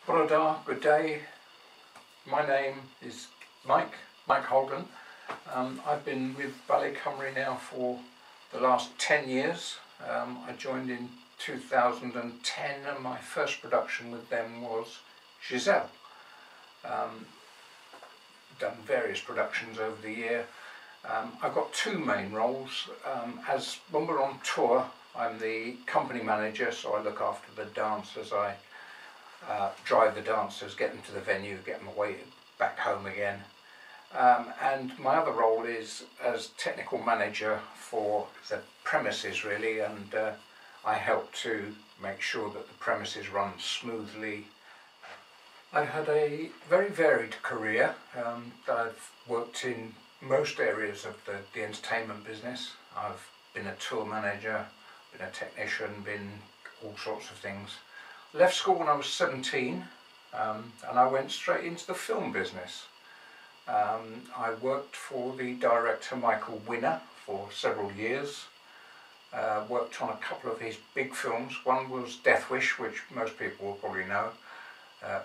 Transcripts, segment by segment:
Broda, good day. My name is Mike Holden. I've been with Ballet Cymru now for the last 10 years. I joined in 2010 and my first production with them was Giselle. Done various productions over the year. I've got two main roles. As when we're on tour, I'm the company manager, so I look after the dancers. I drive the dancers, get them to the venue, get them away back home again. And my other role is as technical manager for the premises really, and I help to make sure that the premises run smoothly. I've had a very varied career. I've worked in most areas of the entertainment business. I've been a tour manager, been a technician, been all sorts of things. Left school when I was 17 and I went straight into the film business. I worked for the director Michael Winner for several years. Worked on a couple of his big films. One was Death Wish, which most people will probably know,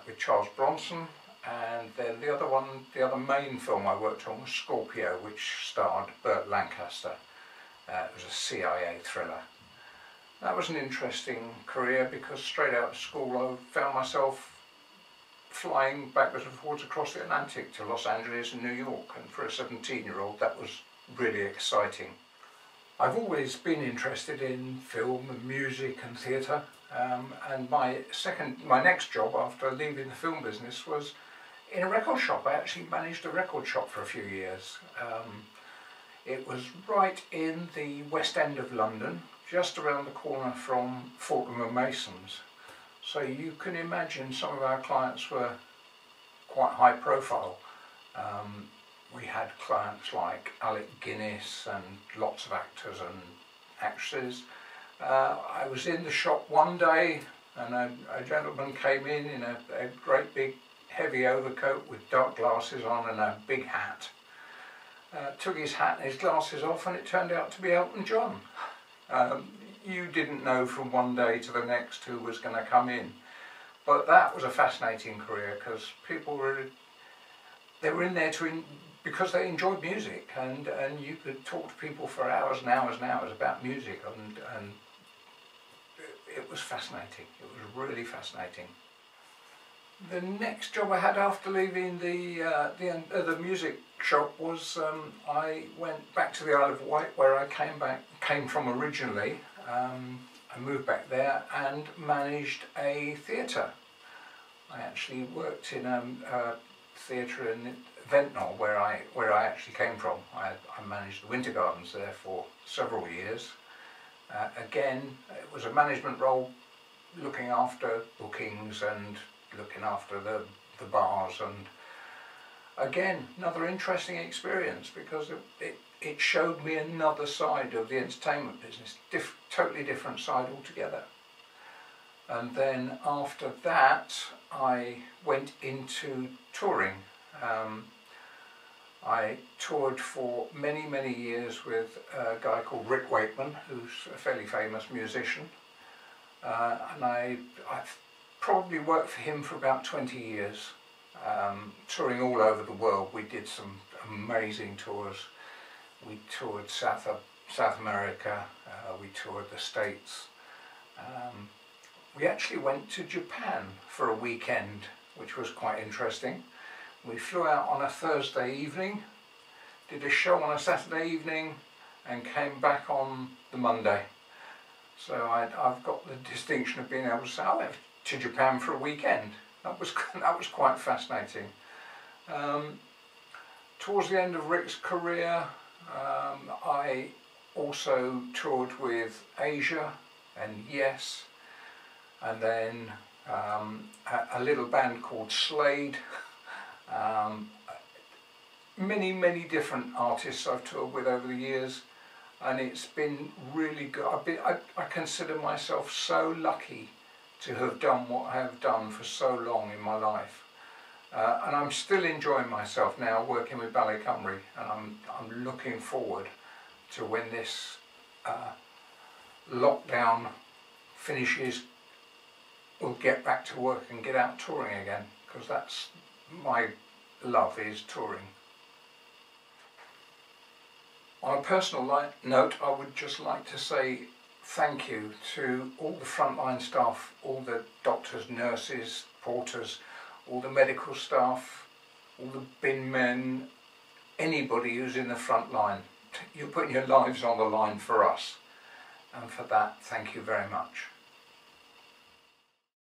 with Charles Bronson, and then the other main film I worked on was Scorpio, which starred Burt Lancaster. It was a CIA thriller. That was an interesting career because straight out of school I found myself flying backwards and forwards across the Atlantic to Los Angeles and New York, and for a 17-year-old that was really exciting. I've always been interested in film and music and theatre, and my next job after leaving the film business was in a record shop. I actually managed a record shop for a few years. It was right in the West End of London, just around the corner from Fortnum and Mason's. So you can imagine some of our clients were quite high profile. We had clients like Alec Guinness and lots of actors and actresses. I was in the shop one day and a gentleman came in a great big heavy overcoat with dark glasses on and a big hat. Took his hat and his glasses off and it turned out to be Elton John. You didn't know from one day to the next who was going to come in. But that was a fascinating career because people were in there because they enjoyed music, and you could talk to people for hours and hours and hours about music, and it was fascinating. It was really fascinating. The next job I had after leaving the music shop was I went back to the Isle of Wight, where I came from originally. I moved back there and managed a theatre. I actually worked in a theatre in Ventnor, where I actually came from. I managed the Winter Gardens there for several years. Again, it was a management role, looking after bookings and looking after the bars, and again another interesting experience because it showed me another side of the entertainment business, totally different side altogether. And then after that I went into touring. I toured for many years with a guy called Rick Wakeman, who's a fairly famous musician, and I've probably worked for him for about 20 years, touring all over the world. We did some amazing tours. We toured South America, we toured the States. We actually went to Japan for a weekend, which was quite interesting. We flew out on a Thursday evening, did a show on a Saturday evening, and came back on the Monday. So I've got the distinction of being able to say I went to Japan for a weekend. That was quite fascinating. Towards the end of Rick's career, I also toured with Asia and Yes, and then a little band called Slade. Many different artists I've toured with over the years, and it's been really good. I consider myself so lucky to have done what I have done for so long in my life, and I'm still enjoying myself now working with Ballet Cymru, and I'm looking forward to when this lockdown finishes will get back to work and get out touring again, because that's my love, is touring. On a personal note, I would just like to say thank you to all the frontline staff, all the doctors, nurses, porters, all the medical staff, all the bin men, anybody who's in the front line. You're putting your lives on the line for us, and for that, thank you very much.